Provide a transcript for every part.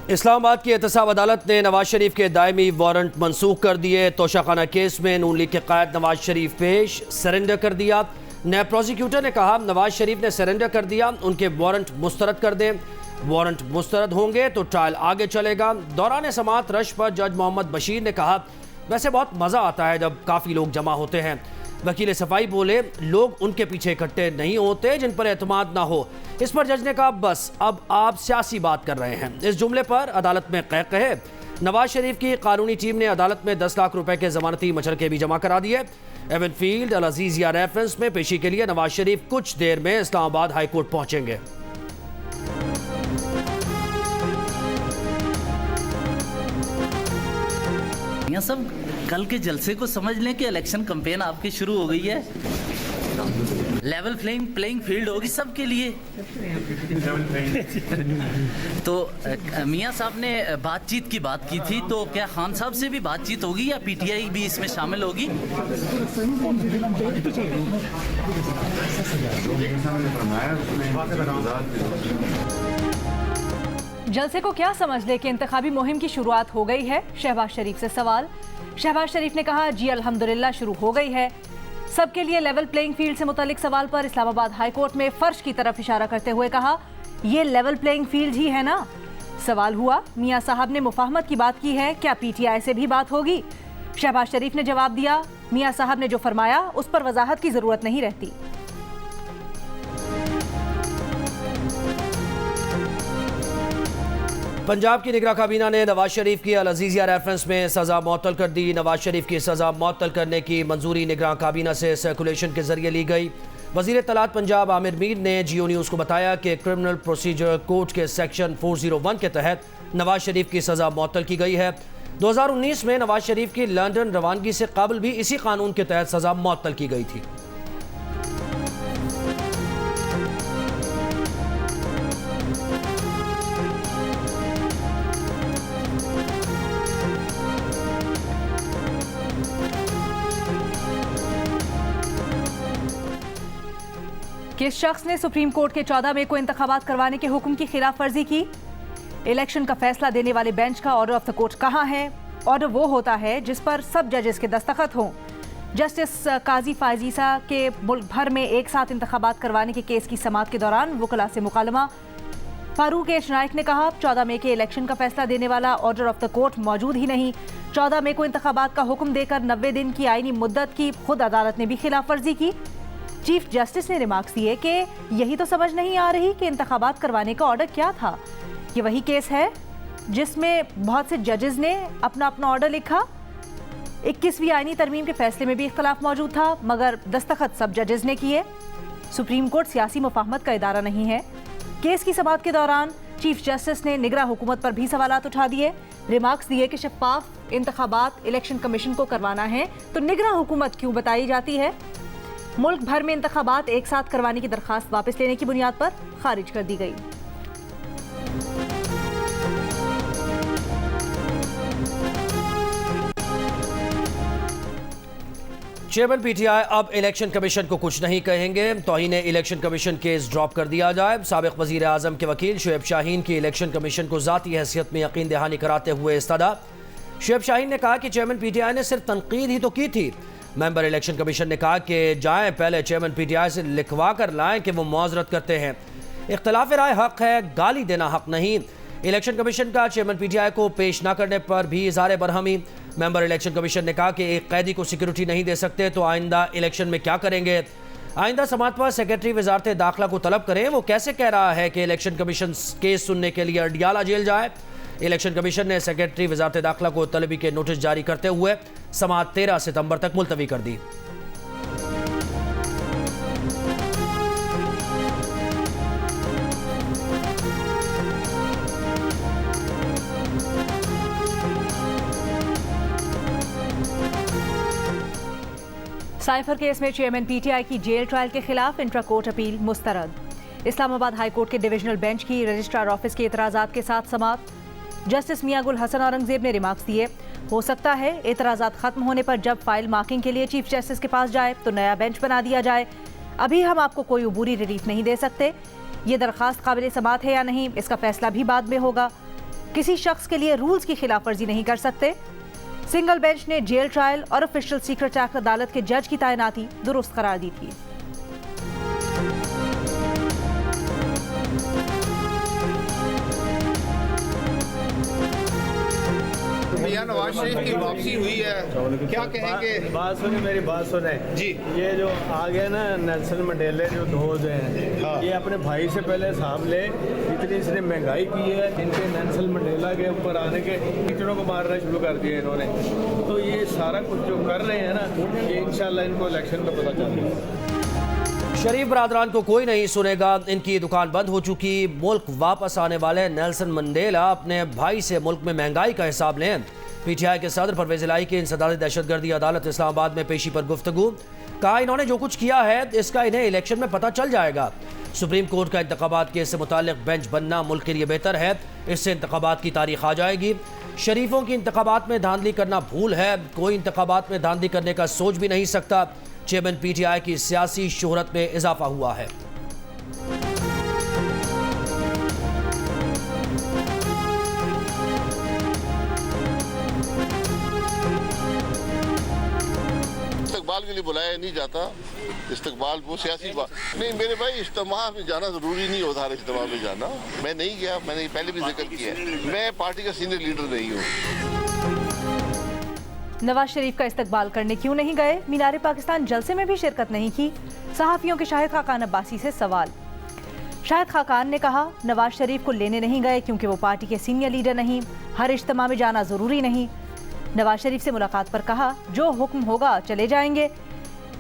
इस्लामाबाद की एहतसाब अदालत ने नवाज शरीफ के दायमी वारंट मनसूख कर दिए। तोशाखाना केस में नून लीग के कायद नवाज शरीफ पेश, सरेंडर कर दिया। नए प्रोसिक्यूटर ने कहा नवाज शरीफ ने सरेंडर कर दिया, उनके वारंट मुस्तरद कर दें। वारंट मुस्तरद होंगे तो ट्रायल आगे चलेगा। दौरान समाअत रश पर जज मोहम्मद बशीर ने कहा वैसे बहुत मज़ा आता है जब काफ़ी लोग जमा होते हैं। वकील सफाई बोले लोग उनके पीछे इकट्ठे नहीं होते जिन पर एतमाद ना हो। इस पर जज ने कहा बस अब आप सियासी बात कर रहे हैं। इस जुमले पर अदालत में कहे नवाज शरीफ की कानूनी टीम ने अदालत में 10 लाख रुपए के जमानती मचलके भी जमा करा दिए। एवनफील्ड अल अजीजिया रेफरेंस में पेशी के लिए नवाज शरीफ कुछ देर में इस्लामाबाद हाई कोर्ट पहुंचेंगे। यहाँ सब कल के जलसे को समझ लें कि इलेक्शन कैंपेन आपकी शुरू हो गई है। लेवल प्लेइंग फील्ड होगी सबके लिए। तो मियाँ साहब ने बातचीत की बात की थी, तो क्या खान साहब से भी बातचीत होगी या पीटीआई भी इसमें शामिल होगी? जलसे को क्या समझ ले कि इंतखाबी मुहिम की शुरुआत हो गई है? शहबाज शरीफ से सवाल। शहबाज शरीफ ने कहा जी अल्हम्दुलिल्लाह शुरू हो गई है। सबके लिए लेवल प्लेइंग फील्ड से मुतालिक सवाल पर इस्लामाबाद हाई कोर्ट में फर्श की तरफ इशारा करते हुए कहा ये लेवल प्लेइंग फील्ड ही है ना। सवाल हुआ मियां साहब ने मुफाहमत की बात की है, क्या पीटीआई से भी बात होगी? शहबाज शरीफ ने जवाब दिया मियां साहब ने जो फरमाया उस पर वजाहत की जरूरत नहीं रहती। पंजाब की निगरान काबीना ने नवाज शरीफ की अल अजीजिया रेफरेंस में सज़ा मुअत्तल कर दी। नवाज शरीफ की सज़ा मुअत्तल करने की मंजूरी निगरान काबीना से सर्कुलेशन के जरिए ली गई। वज़ीर तलात पंजाब आमिर मीर ने जियो न्यूज़ को बताया कि क्रिमिनल प्रोसीजर कोड के सेक्शन 401 के तहत नवाज शरीफ की सज़ा मुअत्तल की गई है। 2019 में नवाज शरीफ की लंदन रवानगी से कबल भी इसी कानून के तहत सज़ा मुअत्तल की गई थी। किस शख्स ने सुप्रीम कोर्ट के 14 मई को इंतखाबात करवाने के हुक्म की खिलाफ वर्जी की? इलेक्शन का फैसला देने वाले बेंच का ऑर्डर ऑफ द कोर्ट कहां है? ऑर्डर वो होता है जिस पर सब जजेस के दस्तखत हों। जस्टिस काजी फायजीसा के मुल्क भर में एक साथ इंतखाबात करवाने के केस की समाअत के दौरान वकला से मुकालमा। फारूक एच नाइक ने कहा 14 मई के इलेक्शन का फैसला देने वाला ऑर्डर ऑफ द कोर्ट मौजूद ही नहीं। 14 मई को इंतखाबात का हुक्म देकर 90 दिन की आईनी मुद्दत की खुद अदालत ने भी खिलाफ वर्जी की। चीफ जस्टिस ने रिमार्क्स दिए कि यही तो समझ नहीं आ रही कि इंतखाबात करवाने का ऑर्डर क्या था। ये वही केस है जिसमें बहुत से जजेस ने अपना अपना ऑर्डर लिखा। 21वीं आईनी तरमीम के फैसले में भी इख्तलाफ मौजूद था, मगर दस्तखत सब जजेस ने किए। सुप्रीम कोर्ट सियासी मुफाहमत का इदारा नहीं है। केस की समाअत के दौरान चीफ जस्टिस ने निगरान हुकूमत पर भी सवालात उठा दिए। रिमार्क्स दिए कि शफाफ इंतखाबात इलेक्शन कमीशन को करवाना है तो निगरान हुकूमत क्यों बताई जाती है? मुल्क भर में इंतखाबात एक साथ करवाने की दरखास्त वापस लेने की बुनियाद पर खारिज कर दी गई। चेयरमैन पीटीआई अब इलेक्शन कमीशन को कुछ नहीं कहेंगे। तौहीन इलेक्शन कमीशन केस ड्रॉप कर दिया जाए। साबिक वजीर आजम के वकील शुएब शाहीन की इलेक्शन कमीशन को जाती हैसियत में यकीन दहानी कराते हुए इस्तदा। शुएब शाहीन ने कहा कि चेयरमैन पीटीआई ने सिर्फ तनकीद ही तो की थी। मेंबर इलेक्शन कमीशन ने कहा कि जाएं पहले चेयरमैन पीटीआई से लिखवा कर लाएं कि वो मुआजरत करते हैं। इख्तलाफ राय हक है, गाली देना हक नहीं। इलेक्शन कमीशन का चेयरमैन पीटीआई को पेश न करने पर भी इज़हार बरहमी। मेंबर इलेक्शन कमीशन ने कहा कि एक कैदी को सिक्योरिटी नहीं दे सकते तो आइंदा इलेक्शन में क्या करेंगे? आइंदा समाअत पर सेक्रेटरी वजारत दाखिला को तलब करें। वो कैसे कह रहा है कि इलेक्शन कमीशन केस सुनने के लिए अडियाला जेल जाए? इलेक्शन कमीशन ने सेक्रेटरी वजारत दाखिला को तलबी के नोटिस जारी करते हुए समाअत 13 सितंबर तक मुलतवी कर दी। साइफर केस में चेयरमैन पीटीआई की जेल ट्रायल के खिलाफ इंट्रा कोर्ट अपील मुस्तरद। इस्लामाबाद हाई कोर्ट के डिविजनल बेंच की रजिस्ट्रार ऑफिस के एतराज़ात के साथ समाअत। जस्टिस मियां गुल हसन औरंगजेब ने रिमार्क्स दिए हो सकता है एतराज़ात खत्म होने पर जब फाइल मार्किंग के लिए चीफ जस्टिस के पास जाए तो नया बेंच बना दिया जाए। अभी हम आपको कोई अबूरी रिलीफ नहीं दे सकते। ये दरखास्त काबिल समाअत है या नहीं इसका फैसला भी बाद में होगा। किसी शख्स के लिए रूल्स की खिलाफवर्जी नहीं कर सकते। सिंगल बेंच ने जेल ट्रायल और ऑफिशियल सीक्रेट एक्ट अदालत के जज की तैनाती दुरुस्त करार दी थी। मियां नवाज शरीफ की वापसी हुई है, क्या कहेंगे? बात सुने, मेरी बात सुने जी। ये जो आ गए ना नेल्सन मंडेला जो धोज हैं, हाँ। ये अपने भाई से पहले हिसाब ले, इतनी इसने महंगाई की है, इनके नेल्सन मंडेला के ऊपर आने के टीचरों को मारना शुरू कर दिया इन्होंने। तो ये सारा कुछ जो कर रहे हैं ना, ये इंशाल्लाह इनको इलेक्शन का पता चलेगा। शरीफ बरादरान को कोई नहीं सुनेगा, इनकी दुकान बंद हो चुकी। मुल्क वापस आने वाले नेल्सन मंडेला अपने भाई से मुल्क में महंगाई का हिसाब लें। पीटीआई के सदर परवेज इलाही की इंसदादी दहशतगर्दी अदालत इस्लामाबाद में पेशी पर गुफ्तगू। कहा इन्होंने जो कुछ किया है इसका इन्हें इलेक्शन में पता चल जाएगा। सुप्रीम कोर्ट का इंतखाबात केस से मुताल्लिक बेंच बनना मुल्क के लिए बेहतर है, इससे इंतखाबात की तारीख आ जाएगी। शरीफों की इंतखाबात में धांधली करना भूल है, कोई इंतखाबात में धांधली करने का सोच भी नहीं सकता। चेयरमैन पीटीआई की सियासी शोहरत में इजाफा हुआ है। इस्तकबाल के लिए बुलाया नहीं जाता, इस्तकबाल वो सियासी बात नहीं। मेरे भाई इज्तिमा में जाना जरूरी नहीं होता, हर इज्तिमा में जाना। मैं नहीं गया, मैंने पहले भी जिक्र किया है, मैं पार्टी का सीनियर लीडर नहीं हूँ। नवाज शरीफ का इस्तकबाल करने क्यों नहीं गए? मीनारे पाकिस्तान जलसे में भी शिरकत नहीं की। सहाफियों के शाहिद खाकान अब्बासी से सवाल। शाहिद खाकान ने कहा नवाज शरीफ को लेने नहीं गए क्योंकि वो पार्टी के सीनियर लीडर नहीं, हर इज्तिमा में जाना जरूरी नहीं। नवाज शरीफ से मुलाकात पर कहा जो हुक्म होगा चले जाएंगे।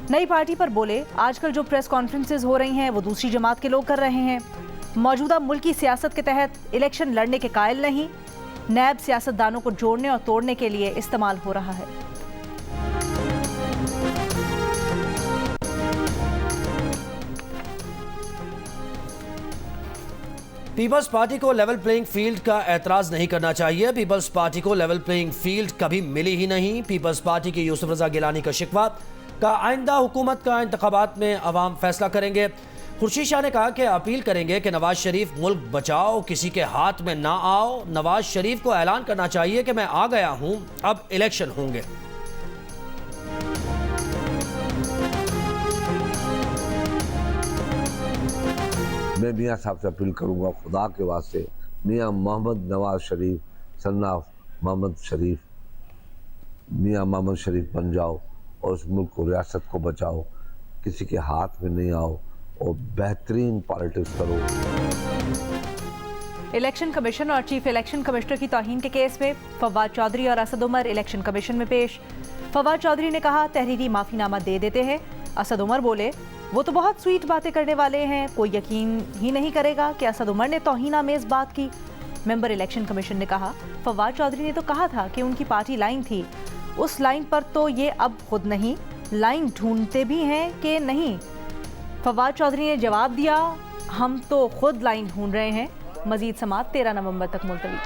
नई पार्टी पर बोले आजकल जो प्रेस कॉन्फ्रेंसेज हो रही हैं वो दूसरी जमात के लोग कर रहे हैं। मौजूदा मुल्की सियासत के तहत इलेक्शन लड़ने के कायल नहीं, नैब सियासतदानों को जोड़ने और तोड़ने के लिए इस्तेमाल हो रहा है। पीपल्स पार्टी को लेवल प्लेइंग फील्ड का एतराज नहीं करना चाहिए। पीपल्स पार्टी को लेवल प्लेइंग फील्ड कभी मिली ही नहीं। पीपल्स पार्टी की यूसुफ रजा गिलानी का शिकवा का आइंदा हुकूमत का इंतखाबात में अवाम फैसला करेंगे। खुर्शीद शाह ने कहा कि अपील करेंगे कि नवाज शरीफ मुल्क बचाओ, किसी के हाथ में ना आओ। नवाज शरीफ को ऐलान करना चाहिए कि मैं आ गया हूं, अब इलेक्शन होंगे। मैं मियाँ साहब से अपील करूंगा खुदा के वास्ते, मियाँ मोहम्मद नवाज शरीफ सन्नाफ मोहम्मद शरीफ, मियाँ मोहम्मद शरीफ बन जाओ और उस मुल्क को, रियासत को बचाओ, किसी के हाथ में नहीं आओ और बेहतरीन पॉलिटिक्स करो। इलेक्शन कमीशन और चीफ इलेक्शन कमिश्नर की तौहीन के केस में फवाद चौधरी और असद उमर इलेक्शन कमीशन में पेश। फवाद चौधरी ने कहा तहरीरी माफीनामा दे देते हैं। असद उमर बोले वो तो बहुत स्वीट बातें करने वाले हैं, कोई यकीन ही नहीं करेगा कि असद उमर ने तौहीनामेज़ बात की। मेंबर इलेक्शन कमीशन ने कहा फवाद चौधरी ने तो कहा था कि उनकी पार्टी लाइन थी, उस लाइन पर तो ये अब खुद नहीं लाइन ढूंढते भी हैं कि नहीं। फवाद चौधरी ने जवाब दिया हम तो खुद लाइन ढूंढ रहे हैं। मजीद समाअत 13 नवंबर तक मुलतवी।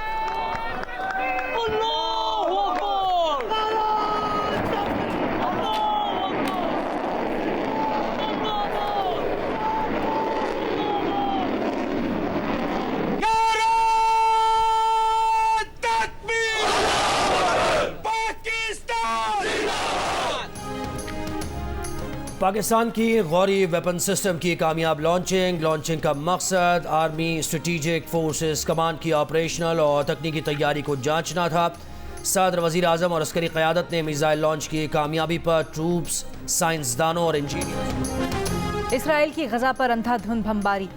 पाकिस्तान की गौरी वेपन सिस्टम की कामयाब लॉन्चिंग का मकसद आर्मी स्ट्रेटेजिक फोर्सेस कमांड की ऑपरेशनल और तकनीकी तैयारी को जांचना था। सदर वज़ीर आज़म और अस्करी क़यादत ने मिसाइल लॉन्च की कामयाबी पर ट्रूप्स, साइंसदानों और इंजीनियर। इसराइल की गजा पर अंधाधुंध बमबारी।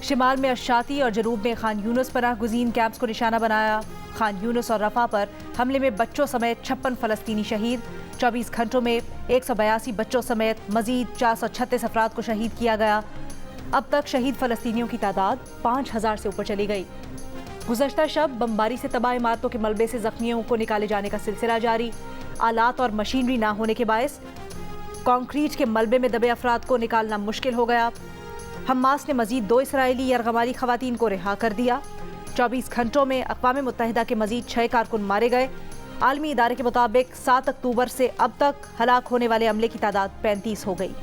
शिमाल में अशाती और जनूब में खान यूनुस पनाह गुज़ीन कैंप्स को निशाना बनाया। खान यूनुस और रफा पर हमले में बच्चों समेत 56 फ़लस्तीनी शहीद। 24 घंटों में 182 बच्चों समेत मजीद 436 अफराद को शहीद किया गया। अब तक शहीद फ़लस्तीनियों की तादाद 5000 से ऊपर चली गई। गुज़श्ता शब बमबारी से तबाह इमारतों के मलबे से ज़ख्मियों को निकाले जाने का सिलसिला जारी। आलात और मशीनरी ना होने के बायस कंक्रीट के मलबे में दबे अफराद को निकालना मुश्किल हो गया। हमास ने मजीद 2 इसराइली यरगमाली खवातीन को रिहा कर दिया। 24 घंटों में अक़वाम मुत्तहिदा के मजीद 6 कारकुन मारे गए। आलमी इदारे के मुताबिक 7 अक्टूबर से अब तक हलाक होने वाले अमले की तादाद 35 हो गई।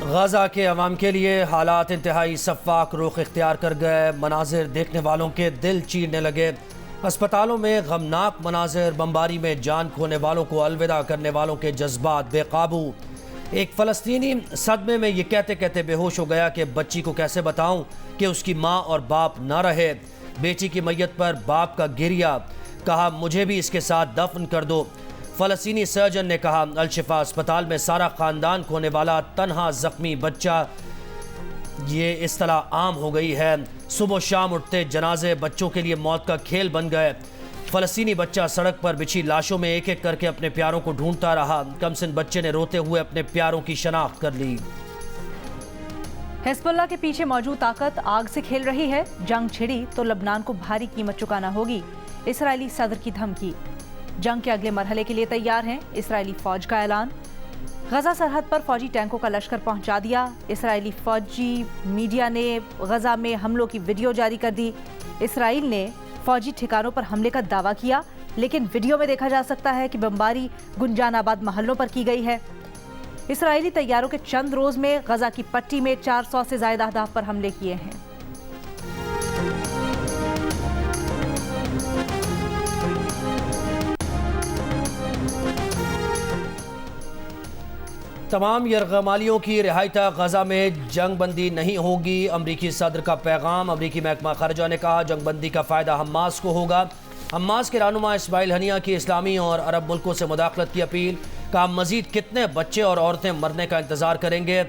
गजा के अवाम के लिए हालात इंतहाई सफ़ाक रुख इख्तियार कर गए। मनाजिर देखने वालों के दिल चीरने लगे। अस्पतालों में गमनाक मनाजिर, बमबारी में जान खोने वालों को अलविदा करने वालों के जज्बात बेकाबू। एक फ़लस्तीनी सदमे में ये कहते कहते बेहोश हो गया कि बच्ची को कैसे बताऊं कि उसकी माँ और बाप ना रहे। बेटी की मैयत पर बाप का गिरिया, कहा मुझे भी इसके साथ दफन कर दो। फ़लस्तीनी सर्जन ने कहा अल-शिफा अस्पताल में सारा ख़ानदान खोने वाला तन्हा ज़ख्मी बच्चा, ये इस्तिलाह आम हो गई है। सुबह शाम उठते जनाजे बच्चों के लिए मौत का खेल बन गए। फ़लस्तीनी बच्चा सड़क पर बिछी लाशों में एक एक करके अपने प्यारों को ढूंढता रहा। कमसिन बच्चे ने रोते हुए अपने प्यारों की शनाख्त कर ली। हिज़्बुल्लाह के पीछे मौजूद ताकत आग से खेल रही है। जंग छिड़ी तो लबनान को भारी कीमत चुकाना होगी, इसराइली सदर की धमकी। जंग के अगले मरहले के लिए तैयार हैं, इसराइली फौज का ऐलान। गजा सरहद पर फौजी टैंकों का लश्कर पहुंचा दिया। इसराइली फौजी मीडिया ने गजा में हमलों की वीडियो जारी कर दी। इसराइल ने फौजी ठिकानों पर हमले का दावा किया, लेकिन वीडियो में देखा जा सकता है कि बमबारी गुंजानाबाद महल्लों पर की गई है। इसराइली तैयारों के चंद रोज में गजा की पट्टी में 400 से ज्यादा अहदाफ पर हमले किए हैं। तमाम यरगमालियों की रिहाई तक गजा में जंग बंदी नहीं होगी। अमरीकी सदर का पैगाम। अमरीकी महकमा खारजा ने कहा जंग बंदी का फ़ायदा हमास को होगा। हमास के रहनुमा इस्माइल हनिया की इस्लामी और अरब मुल्कों से मुदाखलत की अपील। कहा मजीद कितने बच्चे और औरतें मरने का इंतज़ार करेंगे।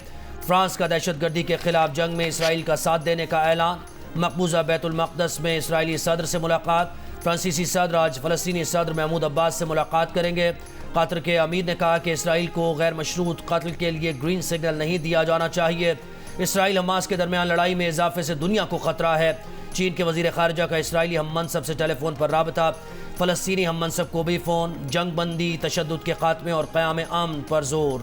फ्रांस का दहशतगर्दी के खिलाफ जंग में इसराइल का साथ देने का ऐलान। मकबूजा बैतुल मक़दस में इसराइली सदर से मुलाकात। फ्रांसीसी सदर आज फ़लस्तीनी सदर महमूद अब्बास से मुलाकात करेंगे। कतर के अमीर ने कहा कि इसराइल को गैर मशरूत कत्ल के लिए ग्रीन सिग्नल नहीं दिया जाना चाहिए। इसराइल हमास के दरमियान लड़ाई में इजाफे से दुनिया को खतरा है। चीन के वजीर खारजा का इसराइली हम मनसब से टेलीफोन पर राबता। फ़लस्तीनी हम मनसब को भी फ़ोन। जंग बंदी, तशद्दुद के खात्मे और क़याम अमन पर जोर।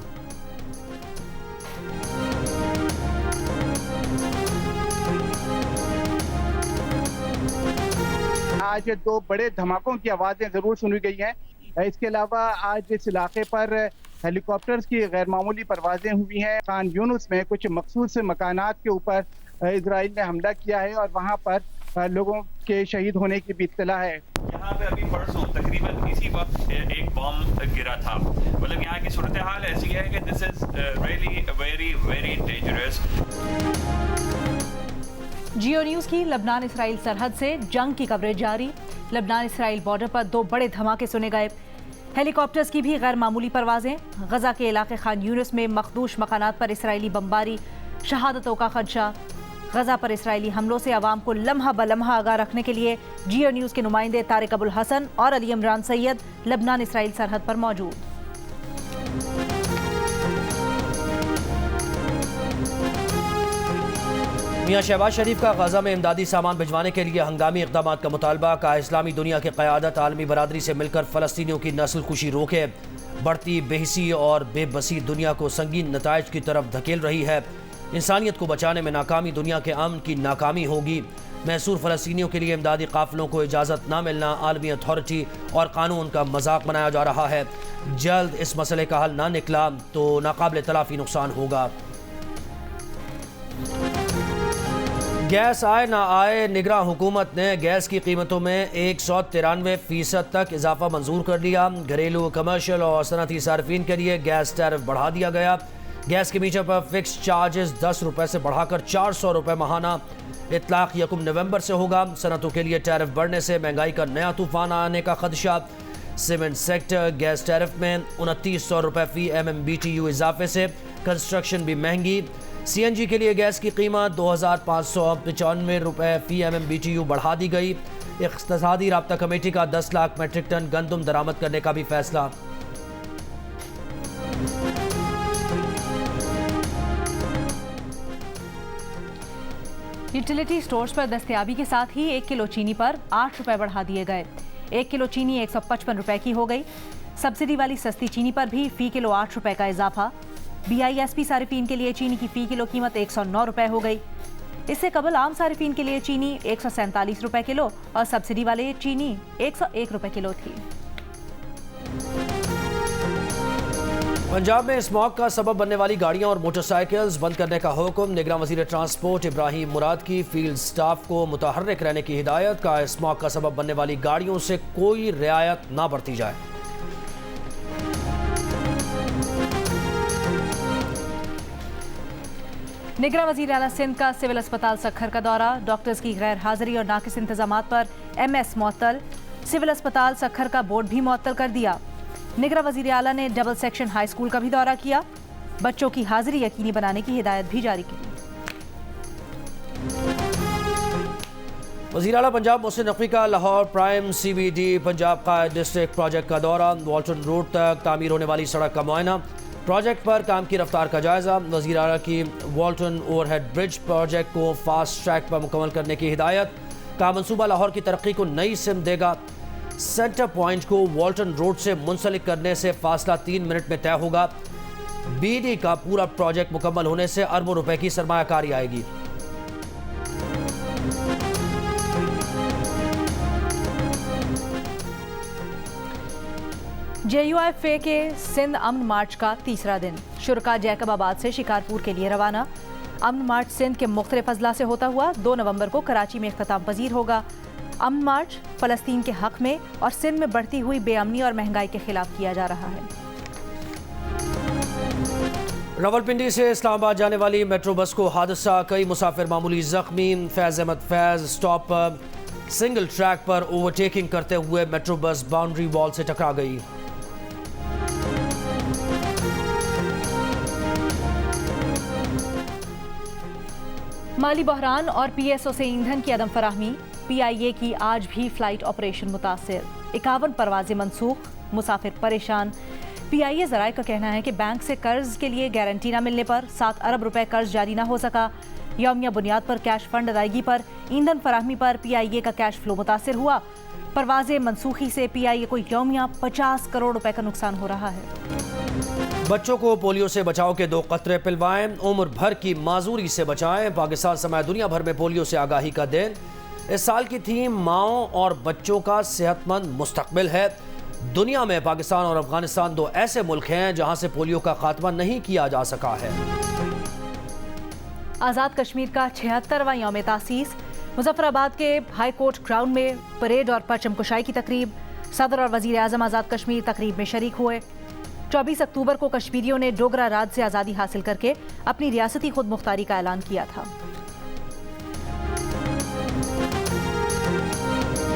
आज 2 बड़े धमाकों की आवाज़ें ज़रूर सुनी गई हैं। इसके अलावा आज इस इलाके पर हेलीकॉप्टर्स की गैर मामूली परवाजें हुई हैं। खान यूनुस में कुछ मखसूस मकानात के ऊपर इजराइल ने हमला किया है और वहाँ पर लोगों के शहीद होने की भी इत्तला है। यहाँ पे अभी परसों तकरीबन इसी वक्त एक बॉम्ब गिरा था। मतलब यहाँ की सूरत हाल ऐसी है कि this is really very very dangerous. Jio news की लबनान इसराइल सरहद से जंग की कवरेज जारी। लबनान इसराइल बॉर्डर पर 2 बड़े धमाके सुने गए। हेलीकॉप्टर्स की भी गैर मामूली परवाजें। गजा के इलाके खान यूनिस में मखदूश मकानात पर इसराइली बमबारी, शहादतों का खदशा। गजा पर इसराइली हमलों से आवाम को लम्हा बलम्हा आगाह रखने के लिए जियो न्यूज़ के नुमाइंदे तारिक अबुल हसन और अली इमरान सैयद लबनान इसराइल सरहद पर मौजूद। मियां शहबाज शरीफ का गजा में इमदादी सामान भिजवाने के लिए हंगामी इक़दामात का मुतालबा। का इस्लामी दुनिया की क़यादत आलमी बरादरी से मिलकर फ़लस्तीनियों की नस्ल कुशी रोके। बढ़ती बेहिसी और बेबसी दुनिया को संगीन नताइज की तरफ धकेल रही है। इंसानियत को बचाने में नाकामी दुनिया के अमन की नाकामी होगी। महसूर फ़लस्तीनियों के लिए इमदादी काफ़िलों को इजाज़त न मिलना आलमी अथॉरिटी और कानून का मजाक बनाया जा रहा है। जल्द इस मसले का हल ना निकला तो नाकाबिल तलाफ़ी नुकसान होगा। गैस आए ना आए, निगरान हुकूमत ने गैस की कीमतों में 193% तक इजाफा मंजूर कर लिया। घरेलू, कमर्शियल और सनती सार्फिन के लिए गैस टैरिफ बढ़ा दिया गया। गैस के मीटर पर फिक्स चार्जेस 10 रुपये से बढ़ाकर 400 रुपये माहाना। इतलाक 1 नवंबर से होगा। सनतों के लिए टैरिफ बढ़ने से महंगाई का नया तूफान आने का खदशा। सीमेंट सेक्टर गैस टैरिफ में 2900 रुपये फी MMBTU इजाफे से कंस्ट्रक्शन भी महंगी। CNG के लिए गैस की कीमत 2595 रुपये फी MMBTU बढ़ा दी गई। इक़्तिसादी राब्ता कमेटी का 10 लाख मेट्रिक टन गंदम दरामद करने का भी फैसला। यूटिलिटी स्टोर्स पर दस्तयाबी के साथ ही 1 किलो चीनी पर 8 रुपये बढ़ा दिए गए। 1 किलो चीनी 155 रुपये की हो गई। सब्सिडी वाली सस्ती चीनी पर भी फी किलो 8 रुपये का इजाफा। BISP सारिफीन के लिए चीनी की फी किलो कीमत 109 रुपये हो गई। इससे कबल आम सारिफीन के लिए चीनी 147 रुपये किलो और सब्सिडी वाले चीनी 101 रुपये किलो थी। पंजाब में स्मॉग का सबब बनने वाली गाड़ियां और मोटरसाइकिल्स बंद करने का हुक्म। निगरान वजीर ट्रांसपोर्ट इब्राहिम मुराद की फील्ड स्टाफ को मुतहर्रिक रहने की हिदायत। का स्मॉग का सबब बनने वाली गाड़ियों से कोई रियायत ना बरती जाए। निगरान वजीर आला सिंध का सिविल अस्पताल सक्खर का दौरा। डॉक्टर्स की गैर हाजिरी और नाकिस इंतजामात पर MS मुअत्तल। सिविल अस्पताल सक्खर का बोर्ड भी मुअत्तल कर दिया। निगरान वजीर आला ने डबल सेक्शन हाई स्कूल का भी दौरा किया। बच्चों की हाजिरी यकीनी बनाने की हिदायत भी जारी की। वज़ीर आला पंजाब मोहसिन नकवी का लाहौर प्राइम CBD पंजाब का डिस्ट्रिक्ट प्रोजेक्ट का दौरा। वॉल्टन रोड तक तामीर होने वाली सड़क का मुआयना। प्रोजेक्ट पर काम की रफ्तार का जायजा। वज़ीर आला की वॉल्टन ओवरहेड ब्रिज प्रोजेक्ट को फास्ट ट्रैक पर मुकम्मल करने की हिदायत। का मंसूबा लाहौर की तरक्की को नई सिम देगा। सेंटर पॉइंट को वॉल्टन रोड से मुंसलिक करने से फासला 3 मिनट में तय होगा। BD का पूरा प्रोजेक्ट मुकम्मल होने से अरबों रुपए की सरमायाकारी आएगी। JUIFA के सिंध अमन मार्च का तीसरा दिन। शुरका जैकबाबाद से शिकारपुर के लिए रवाना। अमन मार्च सिंध के मुख्तलिफ अजला से होता हुआ 2 नवंबर को कराची में इख्तिताम पजीर होगा। अमन मार्च फ़लस्तीन के हक में और सिंध में बढ़ती हुई बेअमनी और महंगाई के खिलाफ किया जा रहा है। रावलपिंडी से इस्लामाबाद जाने वाली मेट्रो बस को हादसा। कई मुसाफिर मामूली जख्मी। फैज़ अहमद फैज़ स्टॉप पर सिंगल ट्रैक पर ओवरटेकिंग करते हुए मेट्रो बस बाउंड्री वॉल से टकरा गई। माली बहरान और PSO से ईंधन की अदम फराहमी। PIA की आज भी फ्लाइट ऑपरेशन मुतासिर। 51 परवाजें मनसूख। मुसाफिर परेशान। PIA ज़राए का कहना है कि बैंक से कर्ज के लिए गारंटी न मिलने पर 7 अरब रुपए कर्ज जारी न हो सका। यौमिया बुनियाद पर कैश फंड अदायगी पर ईंधन फराहमी पर PIA का कैश फ्लो मुतासिर हुआ। परवाजें मनसूखी से PIA को यौमिया 50 करोड़ रुपए का नुकसान हो रहा है। बच्चों को पोलियो से बचाव के 2 कतरे पिलवाएं। उम्र भर की माजूरी से बचाएं। पाकिस्तान समेत दुनिया भर में पोलियो से आगाही का दिन। इस साल की थीम माओं और बच्चों का सेहतमंद मुस्तकबिल है। दुनिया में पाकिस्तान और अफगानिस्तान 2 ऐसे मुल्क हैं जहां से पोलियो का खात्मा नहीं किया जा सका है। आज़ाद कश्मीर का 76वां यौम तासीस। मुजफ्फराबाद के हाई कोर्ट ग्राउंड में परेड और परचम कुशाई की तकरीब। सदर और वजीर आज़म आज़ाद कश्मीर तकरीब में शरीक हुए। 24 अक्टूबर को कश्मीरियों ने डोगरा राज से आज़ादी हासिल करके अपनी रियासती खुद मुख्तारी का ऐलान किया था।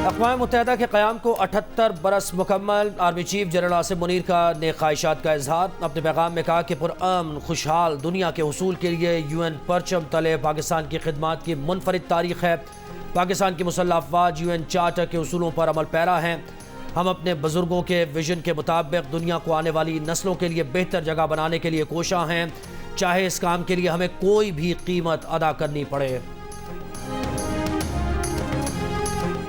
अक़वाम मुत्तहिदा के क़याम को 78 बरस मुकम्मल। Army chief general Asim Munir का नेक ख्वाहिशात का इजहार। अपने पैगाम में कहा कि पुरअमन खुशहाल दुनिया के हुसूल के लिए UN परचम तले पाकिस्तान की खिदमात की मुनफरिद तारीख है। पाकिस्तान की मुसल्लह अफ़वाज UN चार्टर के उसूलों पर अमल पैरा हैं। हम अपने बुजुर्गों के विजन के मुताबिक दुनिया को आने वाली नस्लों के लिए बेहतर जगह बनाने के लिए कोशा हैं, चाहे इस काम के लिए हमें कोई भी कीमत अदा करनी पड़े।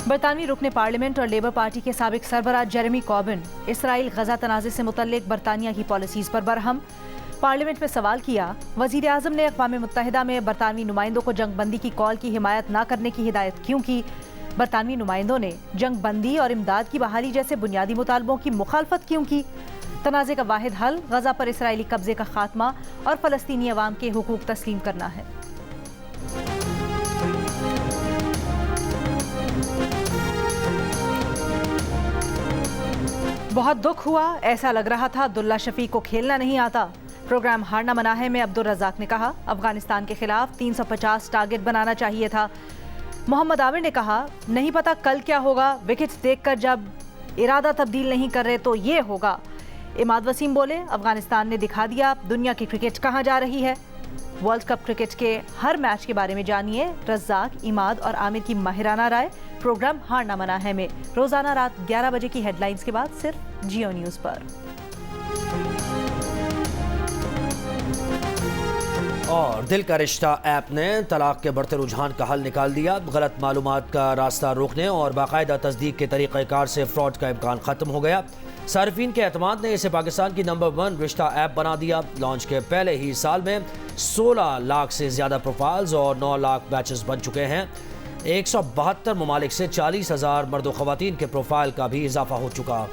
बरतानवी रुकने पार्लियामेंट और लेबर पार्टी के साबिक सरबराह जेरेमी कॉर्बिन इसराइल गजा तनाज़े से मुतल्लिक बरतानिया की पॉलिसीज़ पर बरहम। पार्लियामेंट में सवाल किया। वज़ीर आज़म ने अक़वाम मुत्तहिदा में बरतानवी नुमाइंदों को जंगबंदी की कॉल की हिमायत न करने की हिदायत क्यों की। बरतानवी नुमाइंदों ने जंगबंदी और इमदाद की बहाली जैसे बुनियादी मुतालबों की मुखालफत क्यों की। तनाज़े का वाहिद हल गजा पर इसराइली कब्जे का खात्मा और फ़लस्तीनी अवाम के हुकूक तस्लीम करना है। बहुत दुख हुआ, ऐसा लग रहा था अब्दुल्ला शफीक को खेलना नहीं आता। प्रोग्राम हारना मना है में अब्दुल रज़ाक ने कहा। अफगानिस्तान के खिलाफ 350 टारगेट बनाना चाहिए था। मोहम्मद आमिर ने कहा नहीं पता कल क्या होगा, विकेट्स देखकर जब इरादा तब्दील नहीं कर रहे तो ये होगा। इमाद वसीम बोले अफगानिस्तान ने दिखा दिया दुनिया की क्रिकेट कहाँ जा रही है। वर्ल्ड कप क्रिकेट के हर मैच के बारे में जानिए रज़ाक, इमाद और आमिर की माहिराना राय प्रोग्राम हारना मना है में रोजाना रात 11 बजे की हेडलाइंस के बाद सिर्फ जियो न्यूज़ पर। और दिल का रिश्ता ऐप ने तलाक के बढ़ते रुझान का हल निकाल दिया। गलत मालूमात का रास्ता रोकने और बाकायदा तस्दीक के तरीक़ाकार से फ्रॉड का इम्कान ख़त्म हो गया। सार्फिन के एतमाद ने इसे पाकिस्तान की नंबर 1 रिश्ता ऐप बना दिया। लॉन्च के पहले ही साल में 16 लाख से ज़्यादा प्रोफाइल्स और 9 लाख बैचेस बन चुके हैं। 172 ममालिक से 40,000 मर्द व ख़वातीन के प्रोफाइल का भी इजाफा हो चुका।